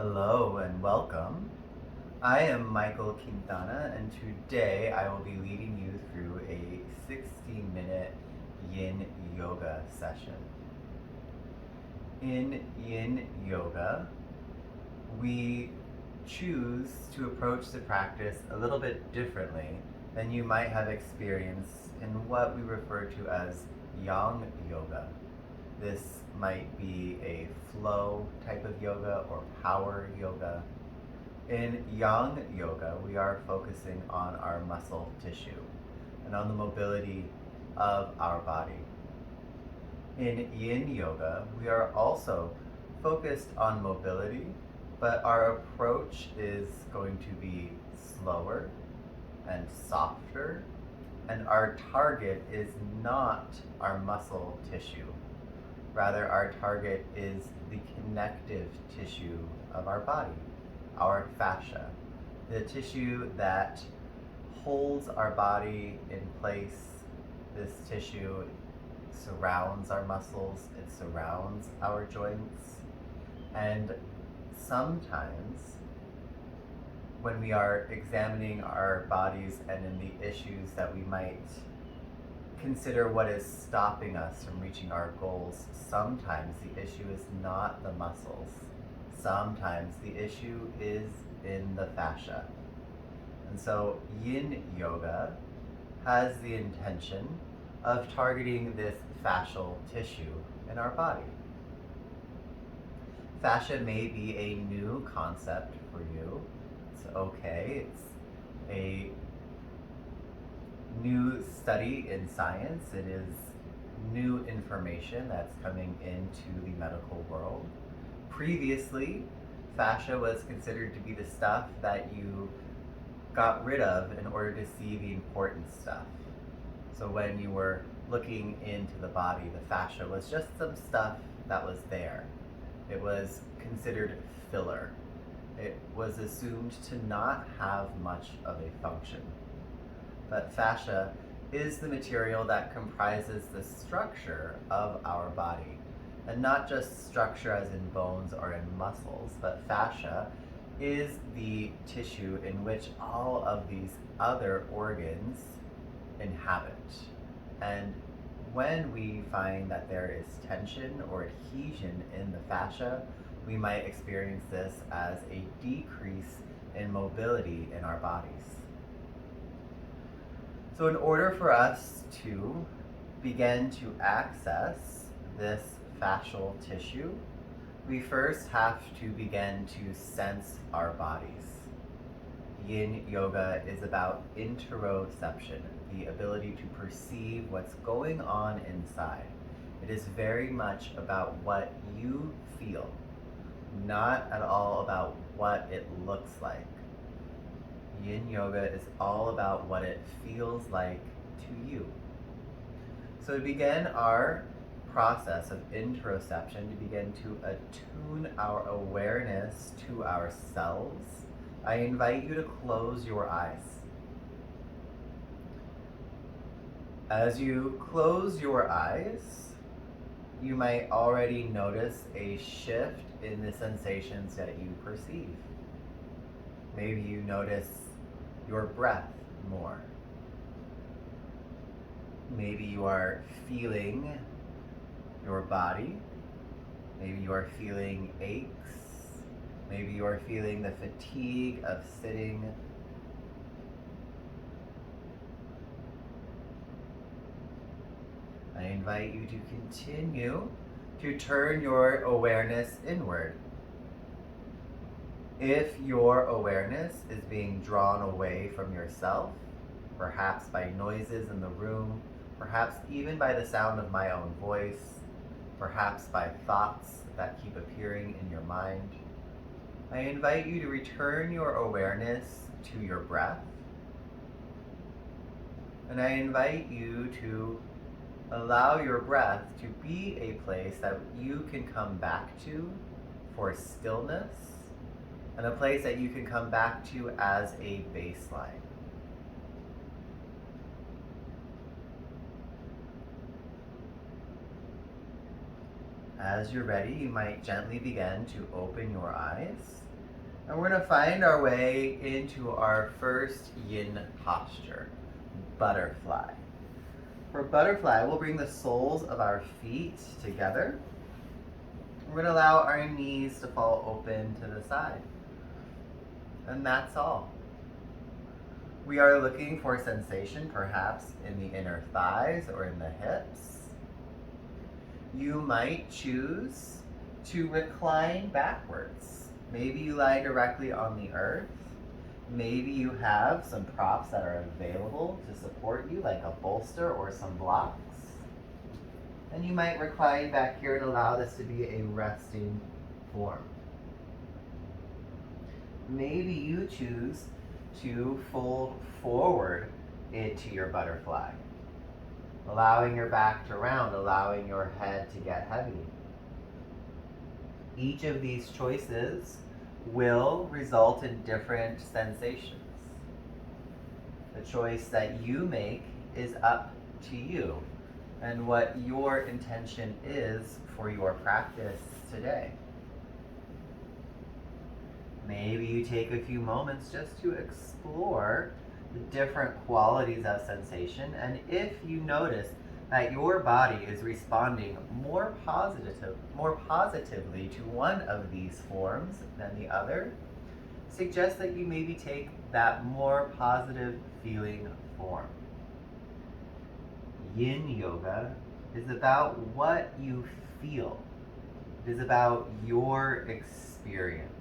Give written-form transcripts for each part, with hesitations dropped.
Hello and welcome. I am Michael Quintana, and today I will be leading you through a 60-minute yin yoga session. In yin yoga, we choose to approach the practice a little bit differently than you might have experienced in what we refer to as yang yoga. This might be a flow type of yoga or power yoga. In yang yoga, we are focusing on our muscle tissue and on the mobility of our body. In yin yoga, we are also focused on mobility, but our approach is going to be slower and softer, and our target is not our muscle tissue. Rather, our target is the connective tissue of our body, our fascia, the tissue that holds our body in place. This tissue surrounds our muscles, it surrounds our joints, and sometimes when we are examining our bodies and in the issues that we might consider what is stopping us from reaching our goals, sometimes the issue is not the muscles. Sometimes the issue is in the fascia. And so yin yoga has the intention of targeting this fascial tissue in our body. Fascia may be a new concept for you. It's okay. It's a new study in science. It is new information that's coming into the medical world. Previously, fascia was considered to be the stuff that you got rid of in order to see the important stuff. So when you were looking into the body, the fascia was just some stuff that was there. It was considered filler. It was assumed to not have much of a function. But fascia is the material that comprises the structure of our body. And not just structure as in bones or in muscles, but fascia is the tissue in which all of these other organs inhabit. And when we find that there is tension or adhesion in the fascia, we might experience this as a decrease in mobility in our bodies. So in order for us to begin to access this fascial tissue, we first have to begin to sense our bodies. Yin yoga is about interoception, the ability to perceive what's going on inside. It is very much about what you feel, not at all about what it looks like. Yin yoga is all about what it feels like to you. So to begin our process of interoception, to begin to attune our awareness to ourselves, I invite you to close your eyes. As you close your eyes, you might already notice a shift in the sensations that you perceive. Maybe you notice your breath more. Maybe you are feeling your body. Maybe you are feeling aches. Maybe you are feeling the fatigue of sitting. I invite you to continue to turn your awareness inward. If your awareness is being drawn away from yourself, perhaps by noises in the room, perhaps even by the sound of my own voice, perhaps by thoughts that keep appearing in your mind, I invite you to return your awareness to your breath. And I invite you to allow your breath to be a place that you can come back to for stillness, and a place that you can come back to as a baseline. As you're ready, you might gently begin to open your eyes. And we're going to find our way into our first yin posture, butterfly. For butterfly, we'll bring the soles of our feet together. We're going to allow our knees to fall open to the side. And that's all. We are looking for sensation, perhaps in the inner thighs or in the hips. You might choose to recline backwards. Maybe you lie directly on the earth. Maybe you have some props that are available to support you, like a bolster or some blocks. And you might recline back here and allow this to be a resting form. Maybe you choose to fold forward into your butterfly, allowing your back to round, allowing your head to get heavy. Each of these choices will result in different sensations. The choice that you make is up to you and what your intention is for your practice today. Maybe you take a few moments just to explore the different qualities of sensation, and if you notice that your body is responding more positively to one of these forms than the other, suggest that you maybe take that more positive feeling form. Yin yoga is about what you feel. It is about your experience.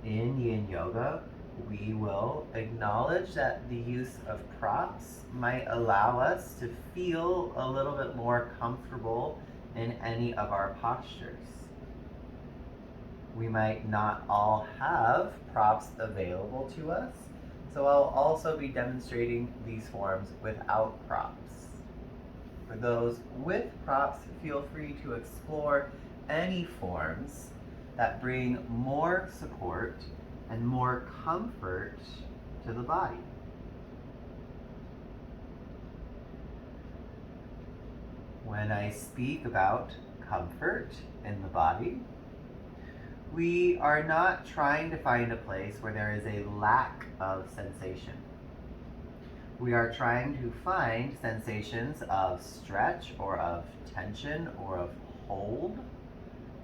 In yin yoga, we will acknowledge that the use of props might allow us to feel a little bit more comfortable in any of our postures. We might not all have props available to us, so I'll also be demonstrating these forms without props. For those with props, feel free to explore any forms that bring more support and more comfort to the body. When I speak about comfort in the body, we are not trying to find a place where there is a lack of sensation. We are trying to find sensations of stretch or of tension or of hold,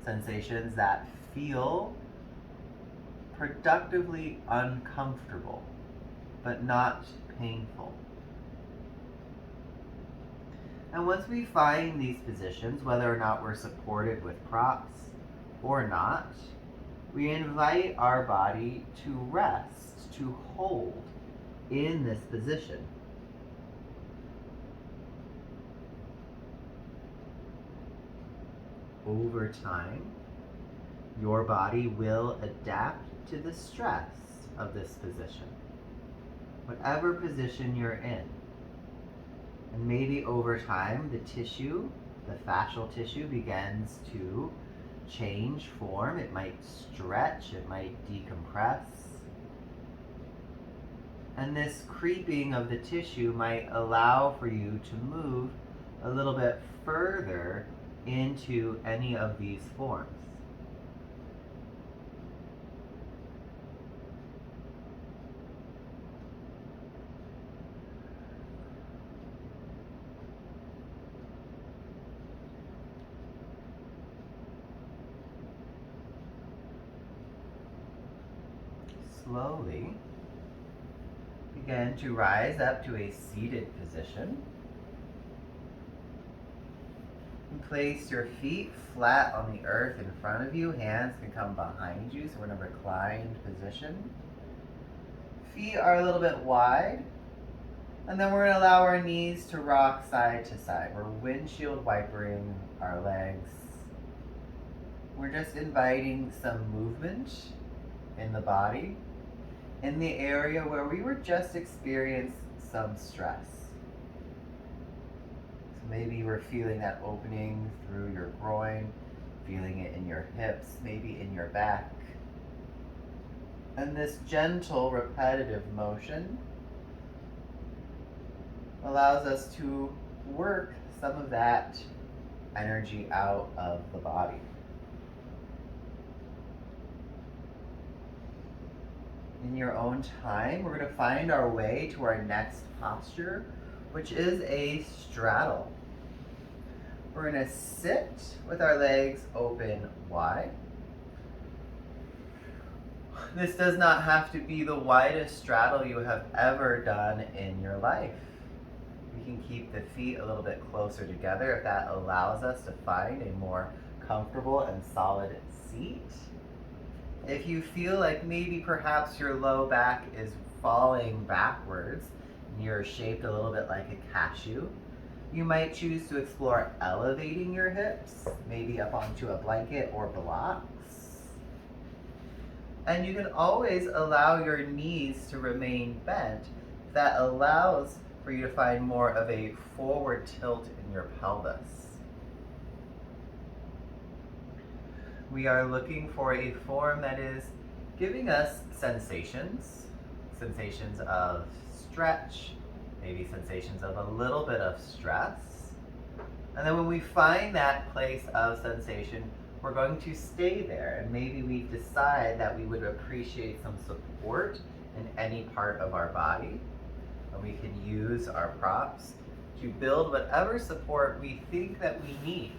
sensations that feel productively uncomfortable, but not painful. And once we find these positions, whether or not we're supported with props or not, we invite our body to rest, to hold in this position. Over time, your body will adapt to the stress of this position, whatever position you're in. And maybe over time, the tissue, the fascial tissue, begins to change form. It might stretch, it might decompress. And this creeping of the tissue might allow for you to move a little bit further into any of these forms. Slowly begin to rise up to a seated position. And place your feet flat on the earth in front of you. Hands can come behind you, so we're in a reclined position. Feet are a little bit wide. And then we're going to allow our knees to rock side to side. We're windshield wipering our legs. We're just inviting some movement in the body, in the area where we were just experiencing some stress. So maybe you were feeling that opening through your groin, feeling it in your hips, maybe in your back. And this gentle, repetitive motion allows us to work some of that energy out of the body. in your own time, we're going to find our way to our next posture, which is a straddle. We're going to sit with our legs open wide. This does not have to be the widest straddle you have ever done in your life. We can keep the feet a little bit closer together if that allows us to find a more comfortable and solid seat. If you feel like maybe perhaps your low back is falling backwards and you're shaped a little bit like a cashew, you might choose to explore elevating your hips, maybe up onto a blanket or blocks. And you can always allow your knees to remain bent. That allows for you to find more of a forward tilt in your pelvis. We are looking for a form that is giving us sensations of stretch, maybe sensations of a little bit of stress. And then when we find that place of sensation, we're going to stay there, and maybe we decide that we would appreciate some support in any part of our body. And we can use our props to build whatever support we think that we need.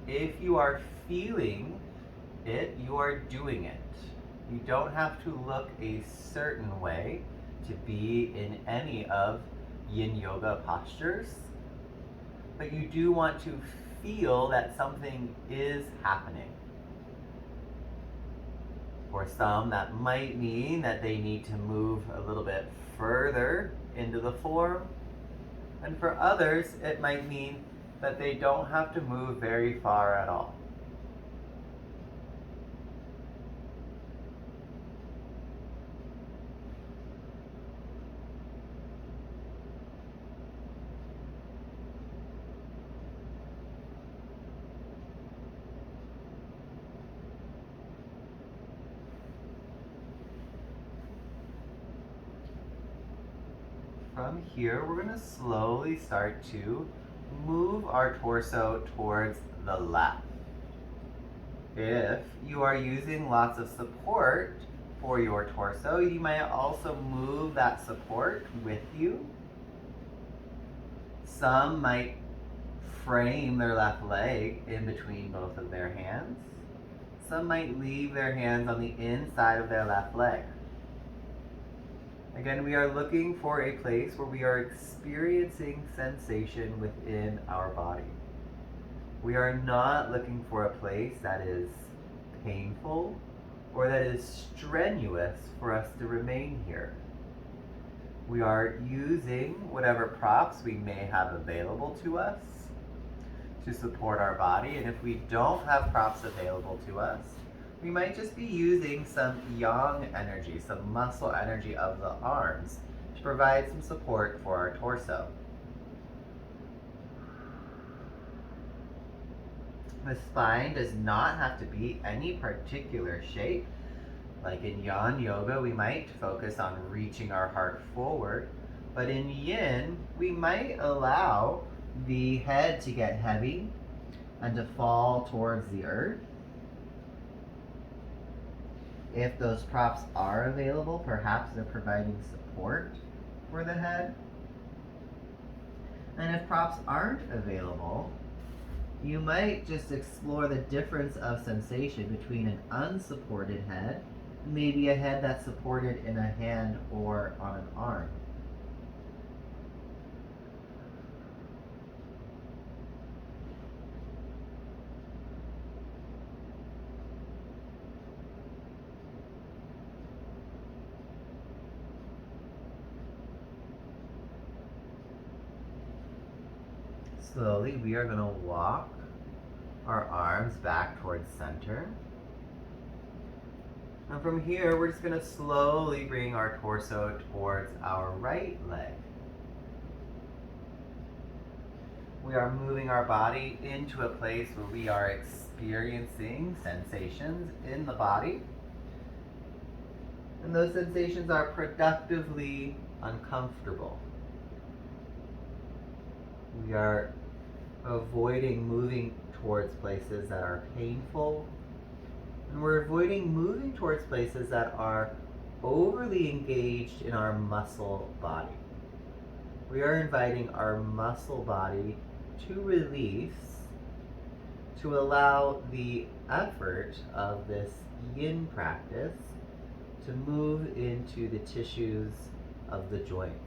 If you are feeling it, you are doing it. You don't have to look a certain way to be in any of yin yoga postures, but you do want to feel that something is happening. For some, that might mean that they need to move a little bit further into the form, and for others, it might mean that they don't have to move very far at all. From here, we're going to slowly start to move our torso towards the left. If you are using lots of support for your torso, you might also move that support with you. Some might frame their left leg in between both of their hands. Some might leave their hands on the inside of their left leg. Again, we are looking for a place where we are experiencing sensation within our body. We are not looking for a place that is painful or that is strenuous for us to remain here. We are using whatever props we may have available to us to support our body, and if we don't have props available to us, we might just be using some yang energy, some muscle energy of the arms to provide some support for our torso. The spine does not have to be any particular shape. Like in Yang Yoga, we might focus on reaching our heart forward, but in Yin, we might allow the head to get heavy and to fall towards the earth. If those props are available, perhaps they're providing support for the head. And if props aren't available, you might just explore the difference of sensation between an unsupported head, maybe a head that's supported in a hand or on an arm. Slowly, we are going to walk our arms back towards center. And from here, we're just going to slowly bring our torso towards our right leg. We are moving our body into a place where we are experiencing sensations in the body. And those sensations are productively uncomfortable. We are avoiding moving towards places that are painful And we're avoiding moving towards places that are overly engaged in our muscle body. We are inviting our muscle body to release, to allow the effort of this yin practice to move into the tissues of the joints.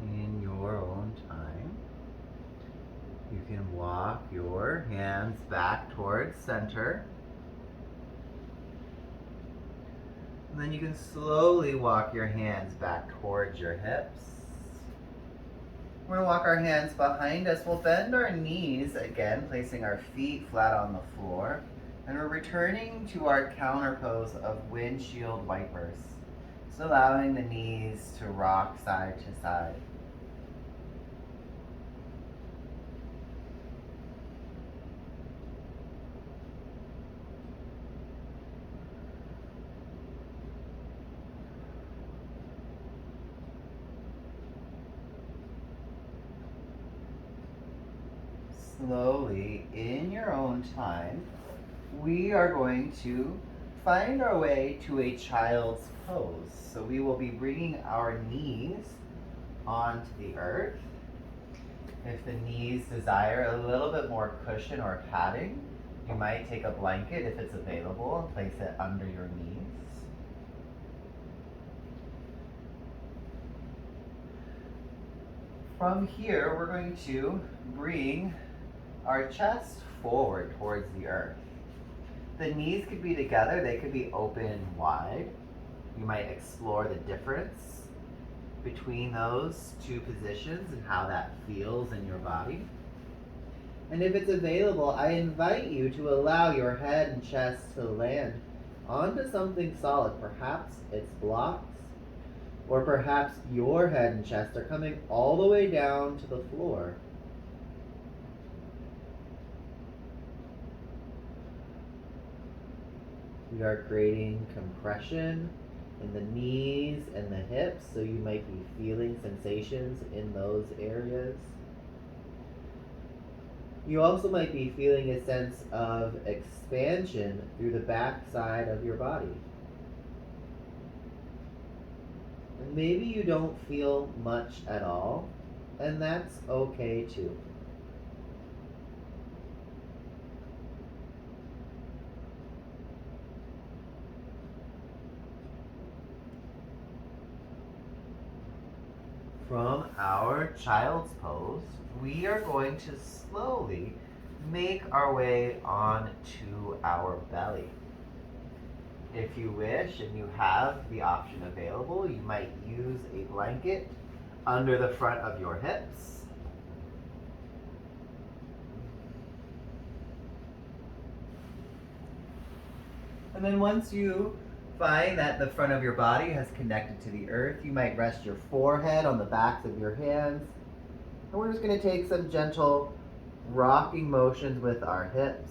In your own time, you can walk your hands back towards center. And then you can slowly walk your hands back towards your hips. We're going to walk our hands behind us. We'll bend our knees again, placing our feet flat on the floor. And we're returning to our counter pose of windshield wipers. So allowing the knees to rock side to side. Slowly, in your own time, we are going to find our way to a child's pose. So we will be bringing our knees onto the earth. If the knees desire a little bit more cushion or padding, you might take a blanket if it's available and place it under your knees. From here, we're going to bring our chest forward towards the earth. The knees could be together, they could be open wide. You might explore the difference between those two positions and how that feels in your body. And if it's available, I invite you to allow your head and chest to land onto something solid. Perhaps it's blocks, or perhaps your head and chest are coming all the way down to the floor. We are creating compression in the knees and the hips, so you might be feeling sensations in those areas. You also might be feeling a sense of expansion through the back side of your body. And maybe you don't feel much at all, and that's okay too. From our child's pose, we are going to slowly make our way onto our belly. If you wish and you have the option available, you might use a blanket under the front of your hips. And then once you find that the front of your body has connected to the earth, you might rest your forehead on the backs of your hands. And we're just going to take some gentle rocking motions with our hips.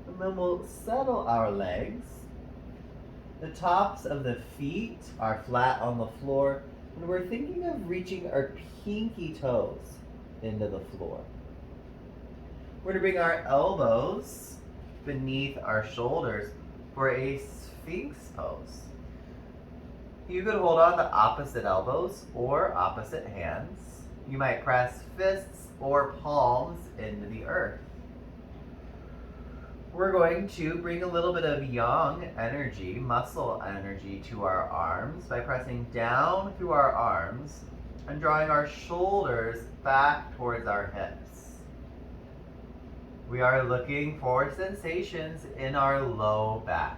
And then we'll settle our legs. The tops of the feet are flat on the floor, and we're thinking of reaching our pinky toes into the floor. We're going to bring our elbows beneath our shoulders for a Sphinx pose. You could hold on to opposite elbows or opposite hands. You might press fists or palms into the earth. We're going to bring a little bit of yang energy, muscle energy to our arms by pressing down through our arms and drawing our shoulders back towards our hips. We are looking for sensations in our low back.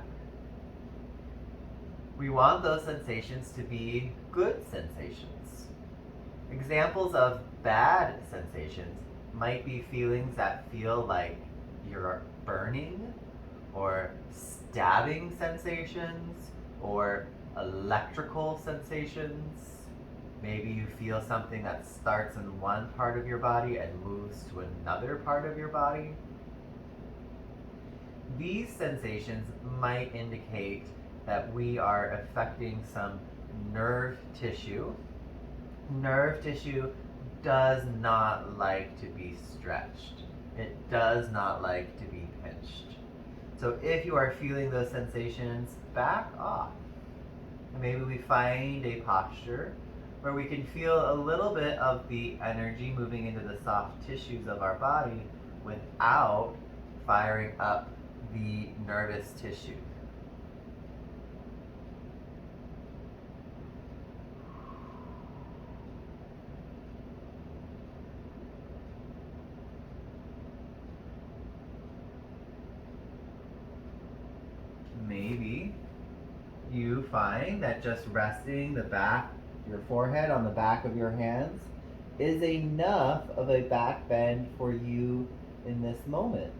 We want those sensations to be good sensations. Examples of bad sensations might be feelings that feel like you're burning, or stabbing sensations, or electrical sensations. Maybe you feel something that starts in one part of your body and moves to another part of your body. These sensations might indicate that we are affecting some nerve tissue. Nerve tissue does not like to be stretched. It does not like to be pinched. So if you are feeling those sensations, back off. And maybe we find a posture where we can feel a little bit of the energy moving into the soft tissues of our body without firing up the nervous tissue. Maybe you find that just resting your forehead on the back of your hands is enough of a back bend for you in this moment.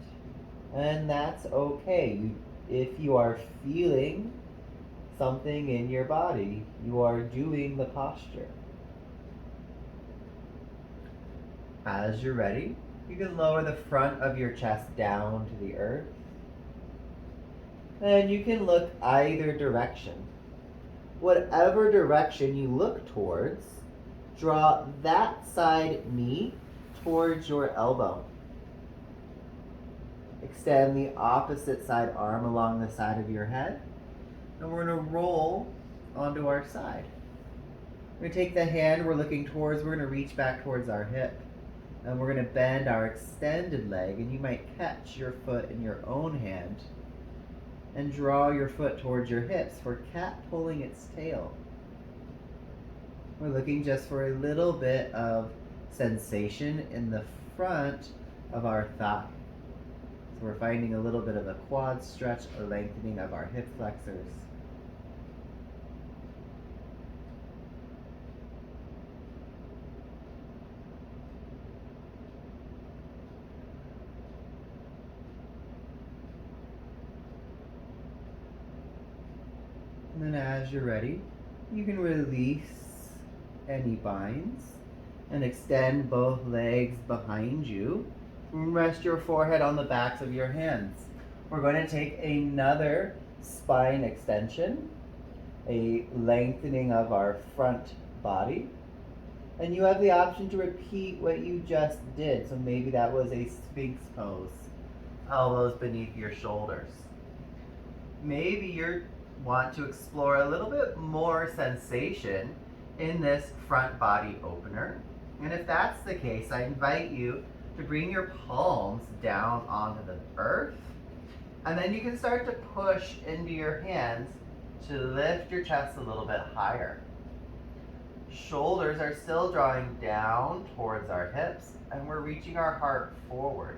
And that's okay. If you are feeling something in your body, you are doing the posture. As you're ready, you can lower the front of your chest down to the earth. And you can look either direction. Whatever direction you look towards, draw that side knee towards your elbow. Extend the opposite side arm along the side of your head. And we're going to roll onto our side. We're going to take the hand we're looking towards, we're going to reach back towards our hip. And we're going to bend our extended leg, and you might catch your foot in your own hand and draw your foot towards your hips for cat pulling its tail. We're looking just for a little bit of sensation in the front of our thigh. So we're finding a little bit of a quad stretch, a lengthening of our hip flexors. And then as you're ready, you can release any binds and extend both legs behind you. Rest your forehead on the backs of your hands. We're going to take another spine extension, a lengthening of our front body. And you have the option to repeat what you just did. So maybe that was a Sphinx pose, elbows beneath your shoulders. Maybe you want to explore a little bit more sensation in this front body opener. And if that's the case, I invite you to bring your palms down onto the earth. And then you can start to push into your hands to lift your chest a little bit higher. Shoulders are still drawing down towards our hips, and we're reaching our heart forward.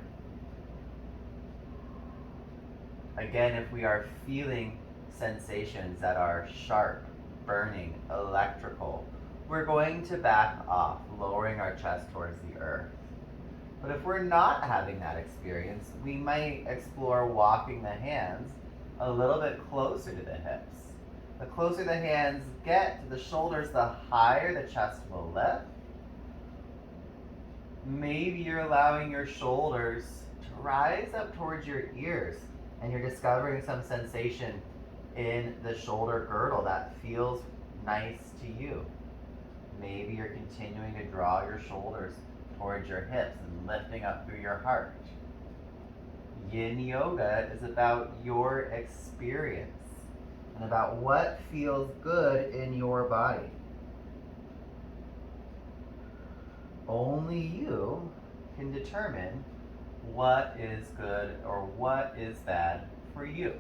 Again, if we are feeling sensations that are sharp, burning, electrical, we're going to back off, lowering our chest towards the earth. But if we're not having that experience, we might explore walking the hands a little bit closer to the hips. The closer the hands get to the shoulders, the higher the chest will lift. Maybe you're allowing your shoulders to rise up towards your ears, and you're discovering some sensation in the shoulder girdle that feels nice to you. Maybe you're continuing to draw your shoulders towards your hips and lifting up through your heart. Yin yoga is about your experience and about what feels good in your body. Only you can determine what is good or what is bad for you.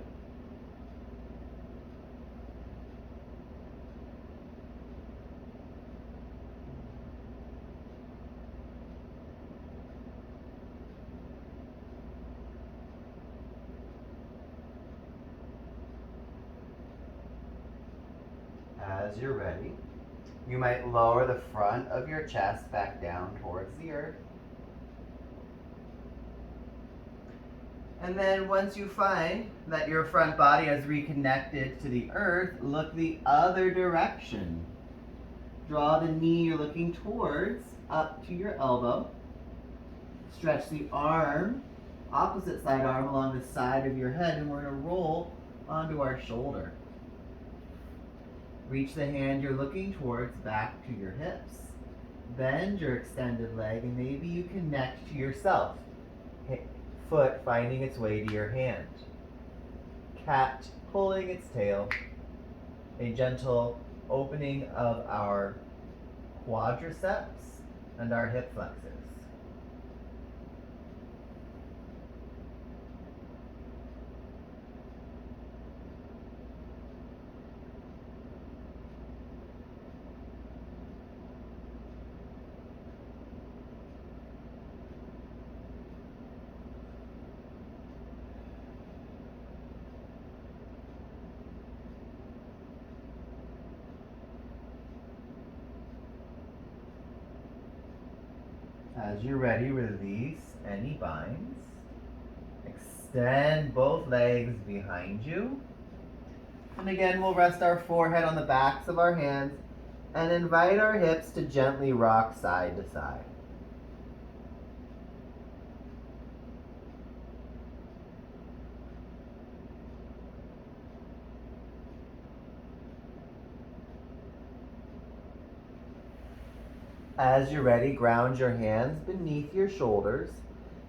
As you're ready, you might lower the front of your chest back down towards the earth. And then once you find that your front body has reconnected to the earth, look the other direction. Draw the knee you're looking towards up to your elbow. Stretch the arm, opposite side arm, along the side of your head, and we're going to roll onto our shoulder. Reach the hand you're looking towards back to your hips. Bend your extended leg, and maybe you connect to yourself. Foot finding its way to your hand. Cat pulling its tail. A gentle opening of our quadriceps and our hip flexors. As you're ready, release any binds. Extend both legs behind you. And again, we'll rest our forehead on the backs of our hands and invite our hips to gently rock side to side. As you're ready, ground your hands beneath your shoulders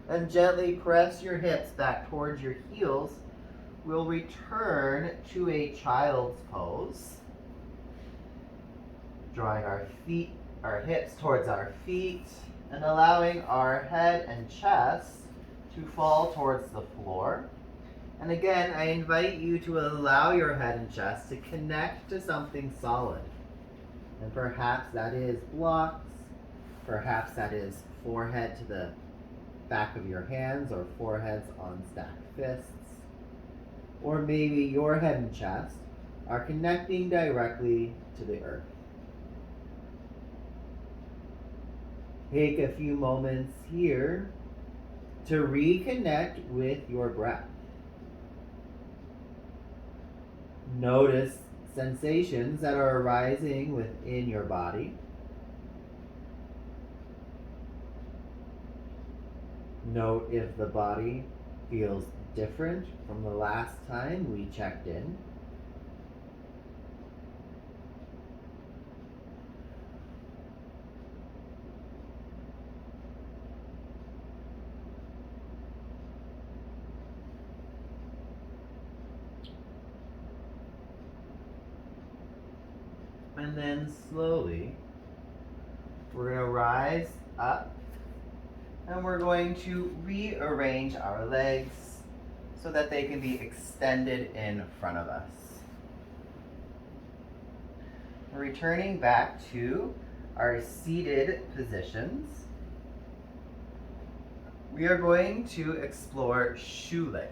and gently press your hips back towards your heels. We'll return to a child's pose. Drawing our hips towards our feet and allowing our head and chest to fall towards the floor. And again, I invite you to allow your head and chest to connect to something solid. And perhaps that is blocks. Perhaps that is forehead to the back of your hands or foreheads on stacked fists. Or maybe your head and chest are connecting directly to the earth. Take a few moments here to reconnect with your breath. Notice sensations that are arising within your body. Note if the body feels different from the last time we checked in. And then slowly, we're going to rise up and we're going to rearrange our legs so that they can be extended in front of us. Returning back to our seated positions, we are going to explore shoelace.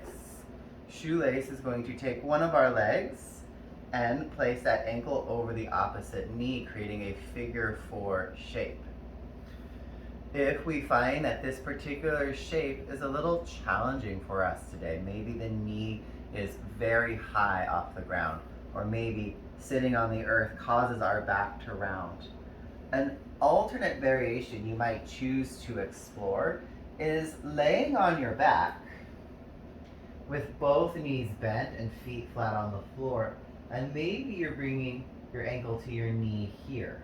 Shoelace is going to take one of our legs and place that ankle over the opposite knee, creating a figure 4 shape. If we find that this particular shape is a little challenging for us today, maybe the knee is very high off the ground, or maybe sitting on the earth causes our back to round. An alternate variation you might choose to explore is laying on your back with both knees bent and feet flat on the floor, and maybe you're bringing your ankle to your knee here.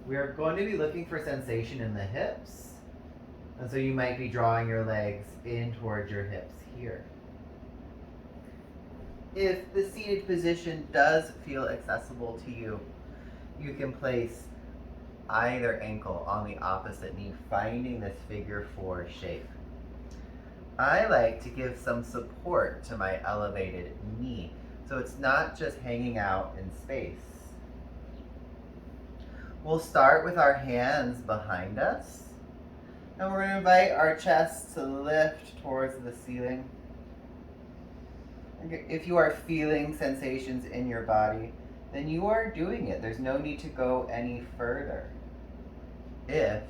We are going to be looking for sensation in the hips, and so you might be drawing your legs in towards your hips here. If the seated position does feel accessible to you, you can place either ankle on the opposite knee, finding this figure 4 shape. I like to give some support to my elevated knee, so it's not just hanging out in space. We'll start with our hands behind us, and we're going to invite our chest to lift towards the ceiling. If you are feeling sensations in your body, then you are doing it. There's no need to go any further. If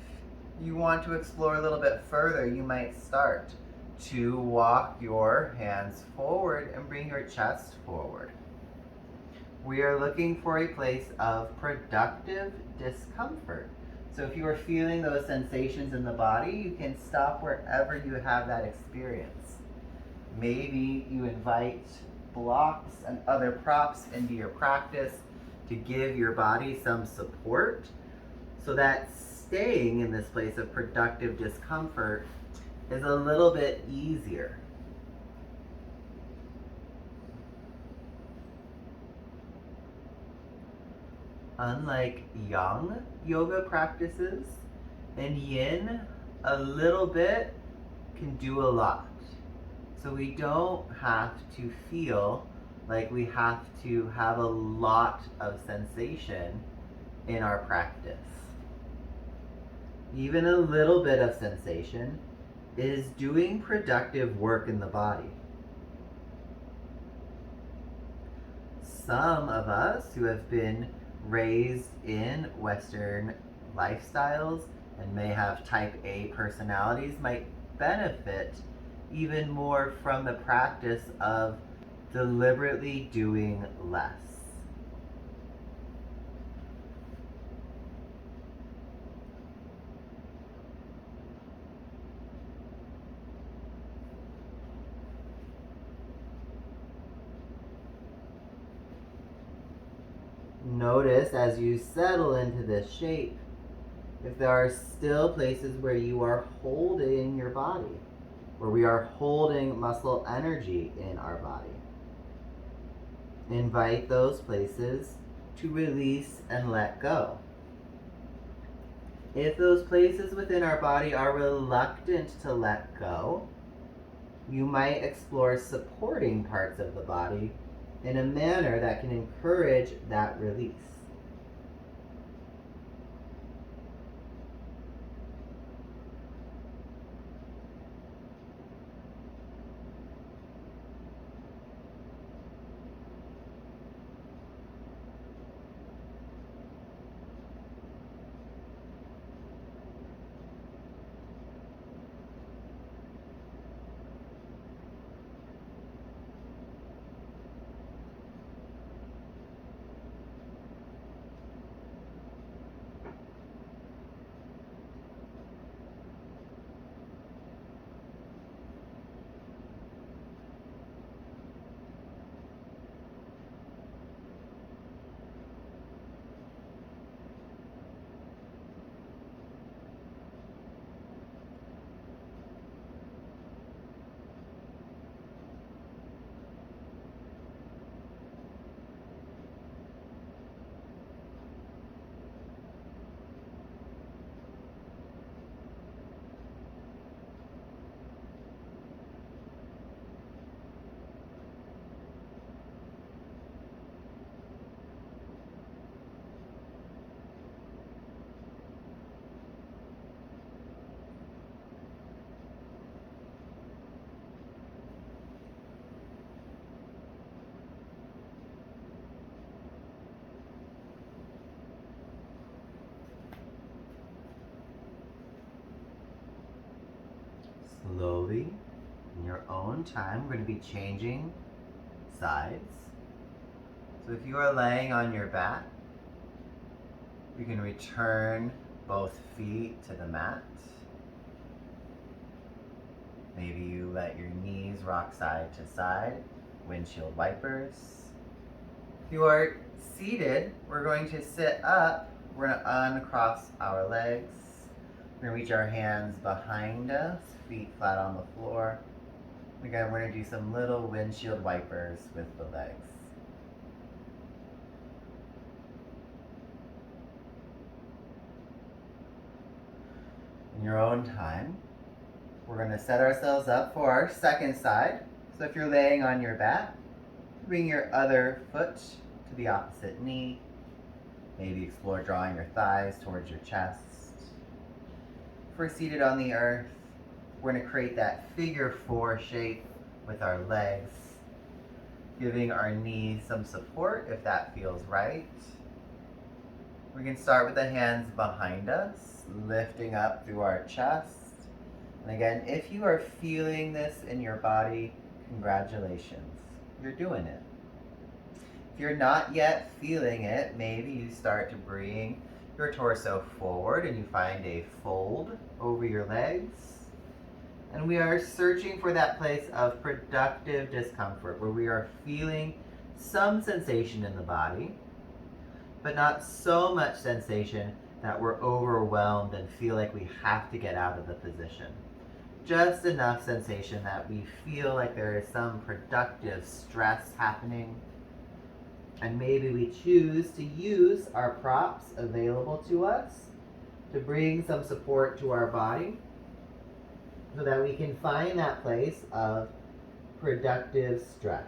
you want to explore a little bit further, you might start to walk your hands forward and bring your chest forward. We are looking for a place of productive discomfort. So if you are feeling those sensations in the body, you can stop wherever you have that experience. Maybe you invite blocks and other props into your practice to give your body some support so that staying in this place of productive discomfort is a little bit easier. Unlike yang yoga practices, in yin, a little bit can do a lot. So we don't have to feel like we have to have a lot of sensation in our practice. Even a little bit of sensation is doing productive work in the body. Some of us who have been raised in Western lifestyles and may have type A personalities might benefit even more from the practice of deliberately doing less. Notice as you settle into this shape if there are still places where you are holding your body, where we are holding muscle energy in our body. Invite those places to release and let go. If those places within our body are reluctant to let go, you might explore supporting parts of the body in a manner that can encourage that release. Slowly, in your own time, we're going to be changing sides. So if you are laying on your back, you can return both feet to the mat. Maybe you let your knees rock side to side, windshield wipers. If you are seated, we're going to sit up. We're going to uncross our legs. We're going to reach our hands behind us, feet flat on the floor. Again, we're going to do some little windshield wipers with the legs. In your own time, we're going to set ourselves up for our second side. So if you're laying on your back, bring your other foot to the opposite knee. Maybe explore drawing your thighs towards your chest. If we're seated on the earth, we're going to create that figure 4 shape with our legs. Giving our knees some support if that feels right. We can start with the hands behind us, lifting up through our chest. And again, if you are feeling this in your body, congratulations, you're doing it. If you're not yet feeling it, maybe you start to bring your torso forward and you find a fold over your legs. And we are searching for that place of productive discomfort where we are feeling some sensation in the body, but not so much sensation that we're overwhelmed and feel like we have to get out of the position. Just enough sensation that we feel like there is some productive stress happening. And maybe we choose to use our props available to us to bring some support to our body so that we can find that place of productive stress.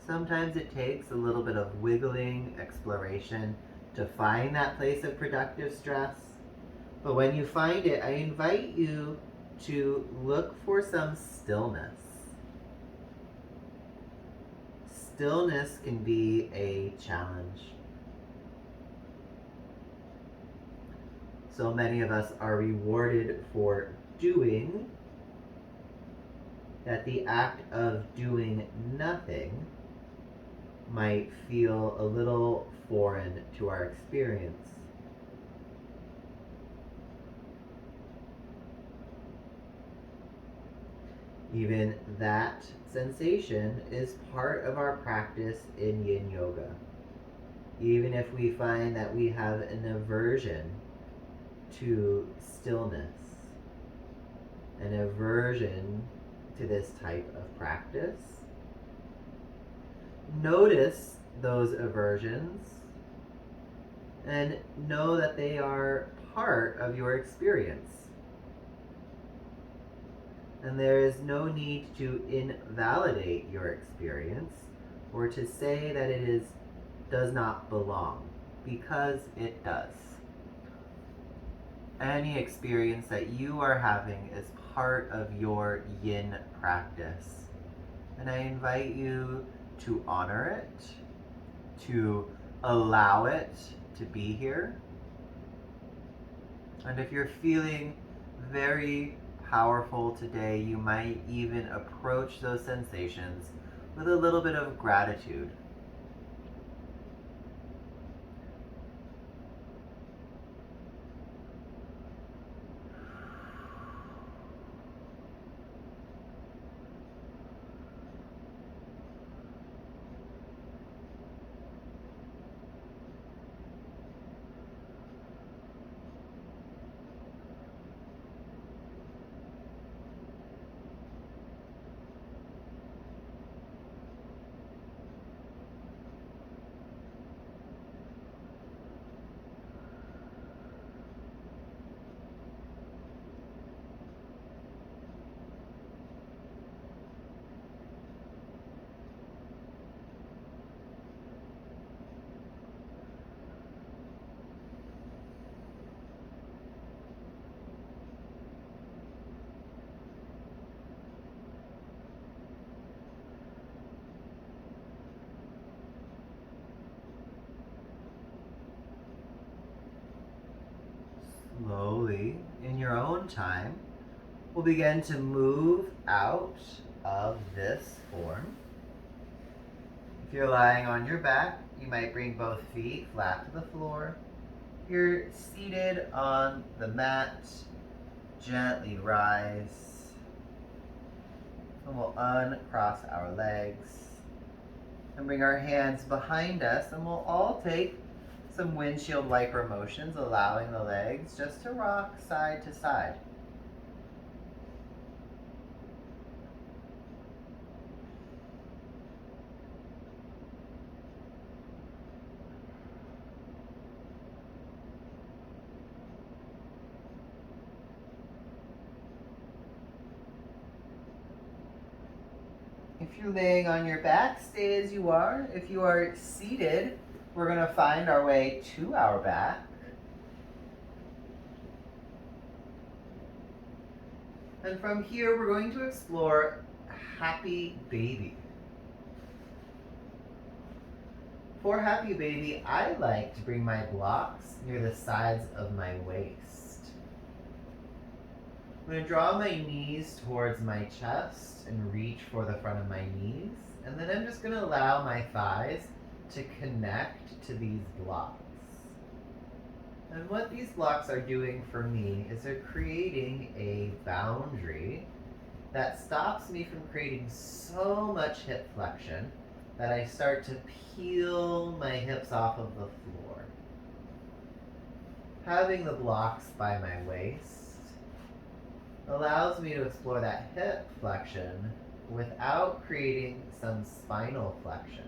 Sometimes it takes a little bit of wiggling, exploration to find that place of productive stress. But when you find it, I invite you to look for some stillness. Stillness can be a challenge. So many of us are rewarded for doing that the act of doing nothing might feel a little foreign to our experience. Even that sensation is part of our practice in Yin Yoga. Even if we find that we have an aversion to stillness, an aversion to this type of practice, notice those aversions and know that they are part of your experience. And there is no need to invalidate your experience or to say that does not belong, because it does. Any experience that you are having is part of your yin practice. And I invite you to honor it, to allow it to be here. And if you're feeling very powerful today, you might even approach those sensations with a little bit of gratitude. Slowly, in your own time, we'll begin to move out of this form. If you're lying on your back, you might bring both feet flat to the floor. If you're seated on the mat, gently rise. And we'll uncross our legs and bring our hands behind us, and we'll all take some windshield wiper motions, allowing the legs just to rock side to side. If you're laying on your back, stay as you are. If you are seated, we're going to find our way to our back. And from here, we're going to explore Happy Baby. For Happy Baby, I like to bring my blocks near the sides of my waist. I'm going to draw my knees towards my chest and reach for the front of my knees. And then I'm just going to allow my thighs to connect to these blocks. And what these blocks are doing for me is they're creating a boundary that stops me from creating so much hip flexion that I start to peel my hips off of the floor. Having the blocks by my waist allows me to explore that hip flexion without creating some spinal flexion.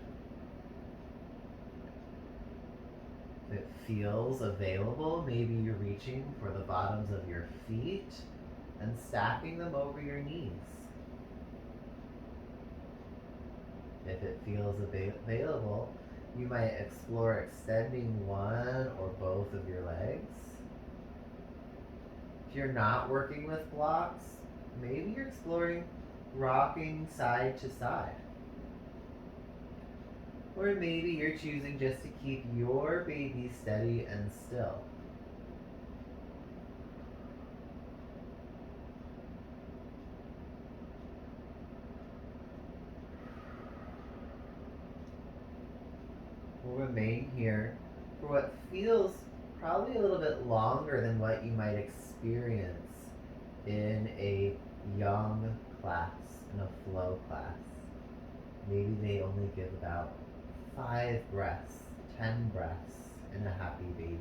If it feels available, maybe you're reaching for the bottoms of your feet and stacking them over your knees. If it feels available, you might explore extending one or both of your legs. If you're not working with blocks, maybe you're exploring rocking side to side. Or maybe you're choosing just to keep your baby steady and still. We'll remain here for what feels probably a little bit longer than what you might experience in a young class, in a flow class. Maybe they only give about 5 breaths, 10 breaths in a Happy Baby.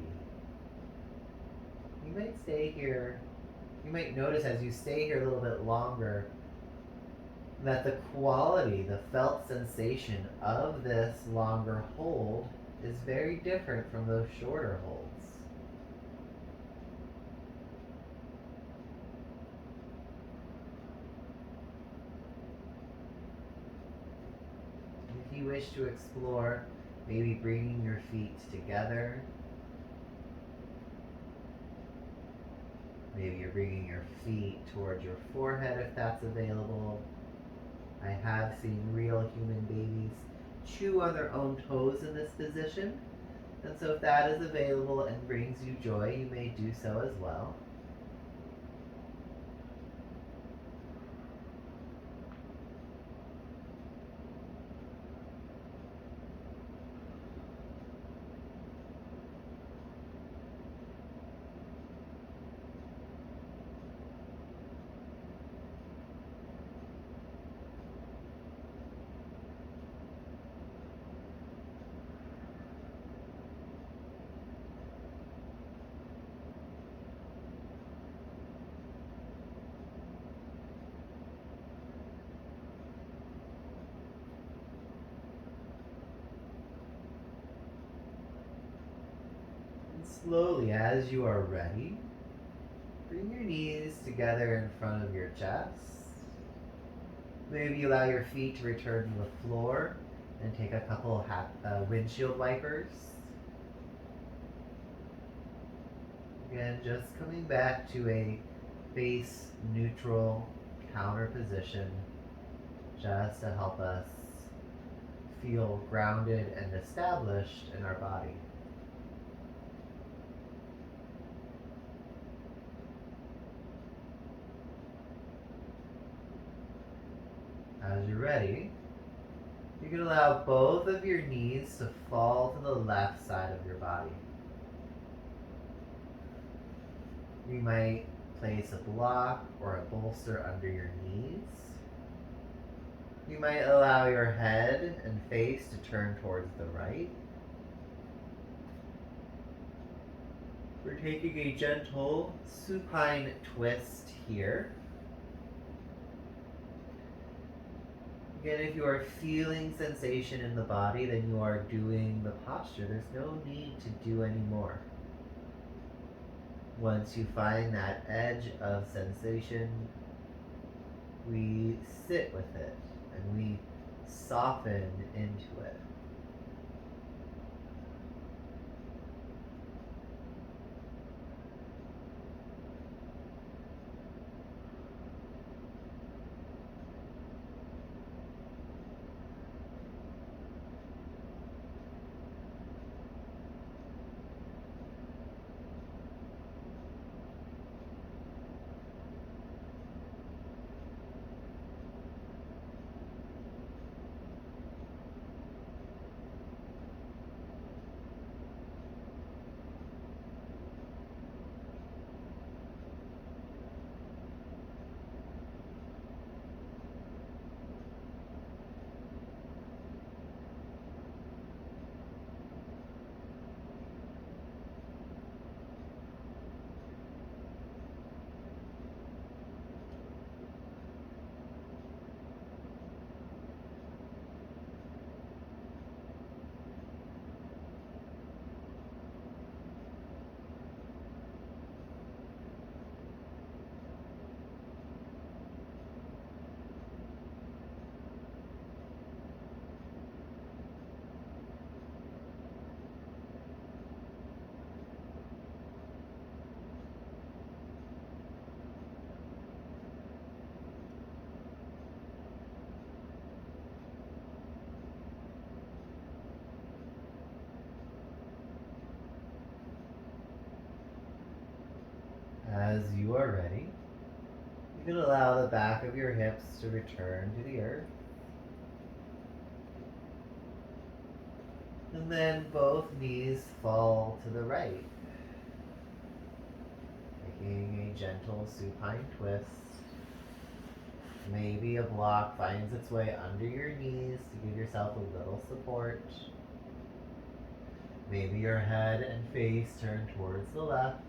You might stay here, you might notice as you stay here a little bit longer that the quality, the felt sensation of this longer hold is very different from those shorter holds. If you wish to explore, maybe bringing your feet together. Maybe you're bringing your feet towards your forehead if that's available. I have seen real human babies chew on their own toes in this position. And so if that is available and brings you joy, you may do so as well. Slowly, as you are ready, bring your knees together in front of your chest. Maybe allow your feet to return to the floor and take a couple windshield wipers. Again, just coming back to a face neutral counter position just to help us feel grounded and established in our body. As you're ready, you can allow both of your knees to fall to the left side of your body. You might place a block or a bolster under your knees. You might allow your head and face to turn towards the right. We're taking a gentle supine twist here. Again, if you are feeling sensation in the body, then you are doing the posture. There's no need to do any more. Once you find that edge of sensation, we sit with it and we soften into it. As you are ready, you can allow the back of your hips to return to the earth. And then both knees fall to the right, making a gentle supine twist. Maybe a block finds its way under your knees to give yourself a little support. Maybe your head and face turn towards the left.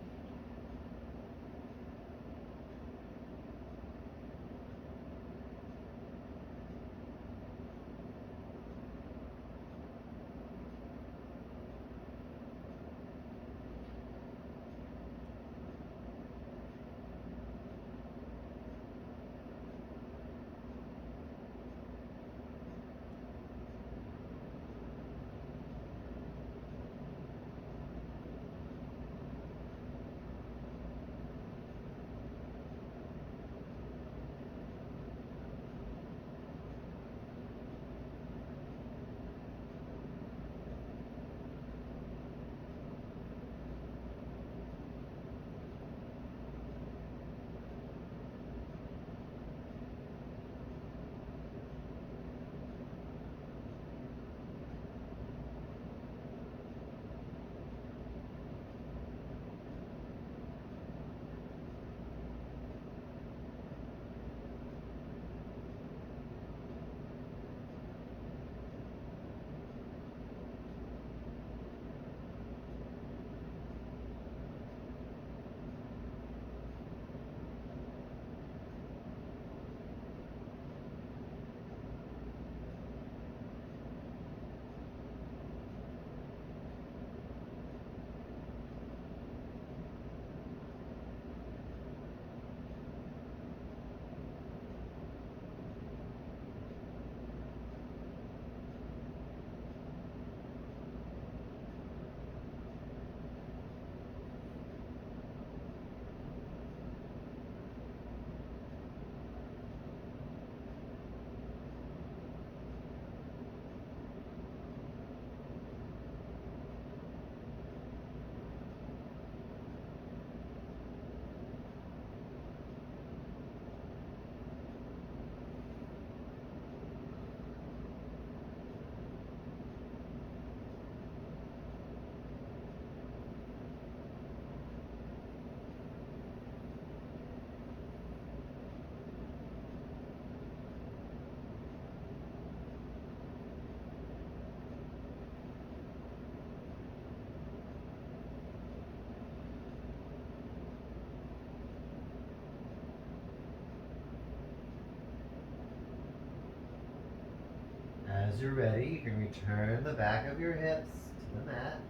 As you're ready, you can return the back of your hips to the mat.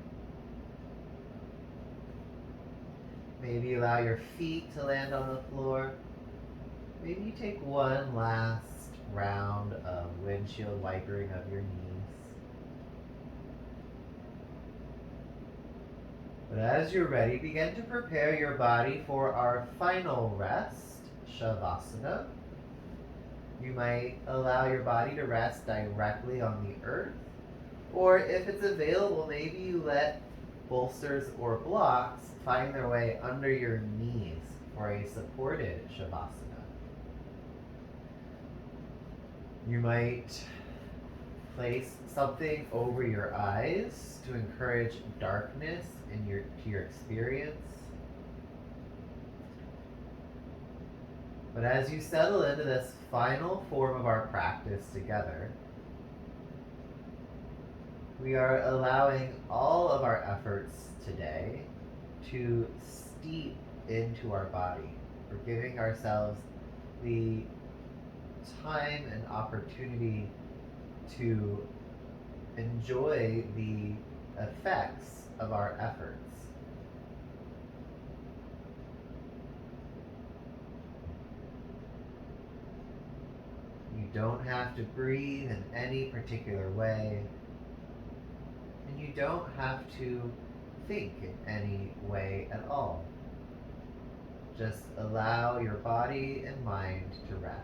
Maybe allow your feet to land on the floor. Maybe you take one last round of windshield wipering of your knees. But as you're ready, begin to prepare your body for our final rest, Shavasana. You might allow your body to rest directly on the earth, or if it's available, maybe you let bolsters or blocks find their way under your knees for a supported Shavasana. You might place something over your eyes to encourage darkness to your experience. But as you settle into this final form of our practice together, we are allowing all of our efforts today to steep into our body. We're giving ourselves the time and opportunity to enjoy the effects of our efforts. You don't have to breathe in any particular way, and you don't have to think in any way at all. Just allow your body and mind to rest.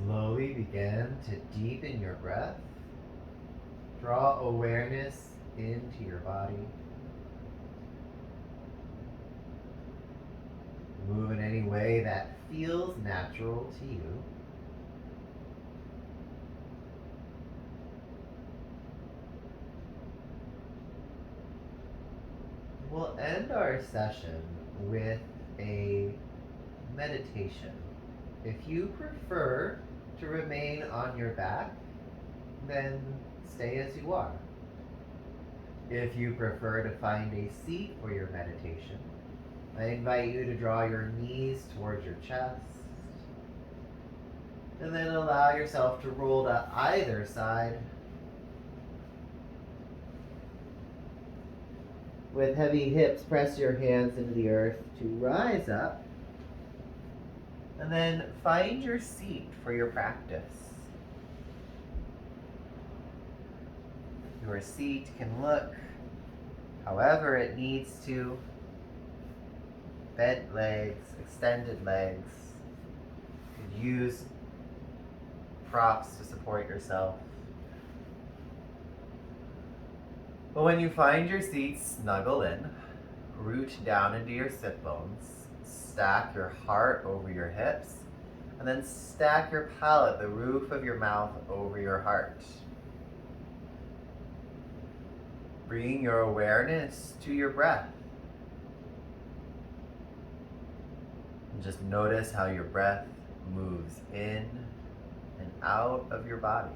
Slowly begin to deepen your breath. Draw awareness into your body. Move in any way that feels natural to you. We'll end our session with a meditation. If you prefer to remain on your back, then stay as you are. If you prefer to find a seat for your meditation, I invite you to draw your knees towards your chest, and then allow yourself to roll to either side. With heavy hips, press your hands into the earth to rise up, and then find your seat for your practice. Your seat can look however it needs to. Bent legs, extended legs. You could use props to support yourself. But when you find your seat, snuggle in, root down into your sit bones, stack your heart over your hips, and then stack your palate, the roof of your mouth, over your heart. Bring your awareness to your breath. And just notice how your breath moves in and out of your body.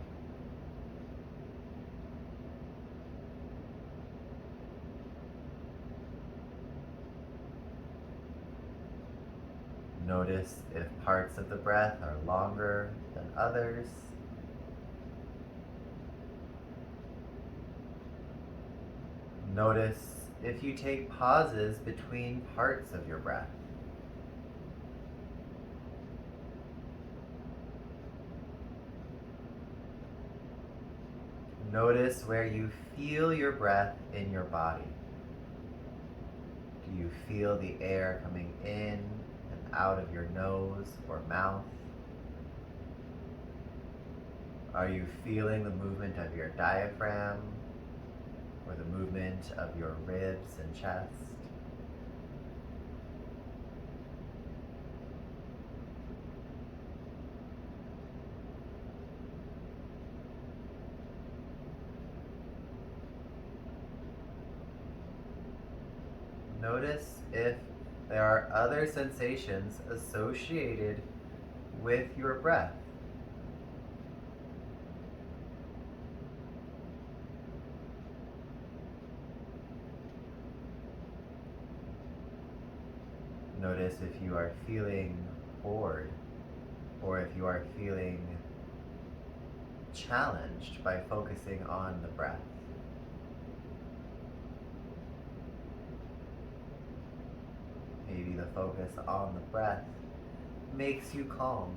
Notice if parts of the breath are longer than others. Notice if you take pauses between parts of your breath. Notice where you feel your breath in your body. Do you feel the air coming in and out of your nose or mouth? Are you feeling the movement of your diaphragm or the movement of your ribs and chest? Notice if there are other sensations associated with your breath. Notice if you are feeling bored or if you are feeling challenged by focusing on the breath. Maybe the focus on the breath makes you calm.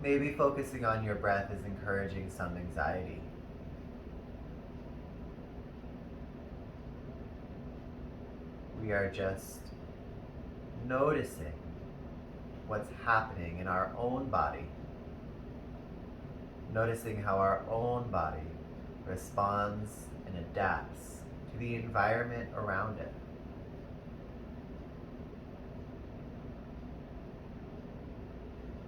Maybe focusing on your breath is encouraging some anxiety. We are just noticing what's happening in our own body. Noticing how our own body responds and adapts to the environment around it.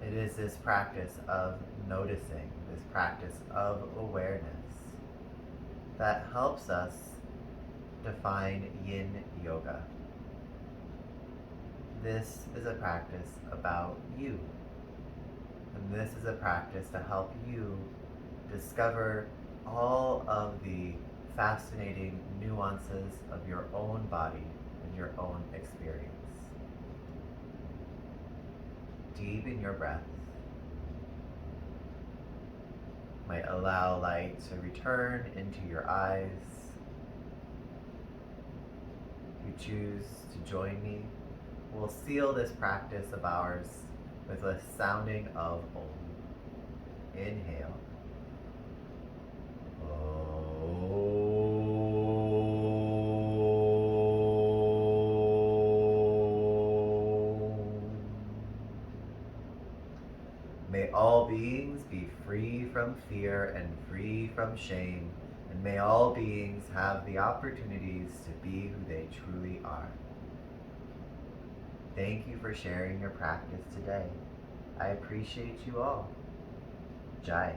It is this practice of noticing, this practice of awareness, that helps us define Yin Yoga. This is a practice about you. And this is a practice to help you discover all of the fascinating nuances of your own body and your own experience. Deepen your breath. Might allow light to return into your eyes. If you choose to join me, we'll seal this practice of ours with a sounding of Om. Inhale. May all beings be free from fear and free from shame, and may all beings have the opportunities to be who they truly are. Thank you for sharing your practice today. I appreciate you all. Jai.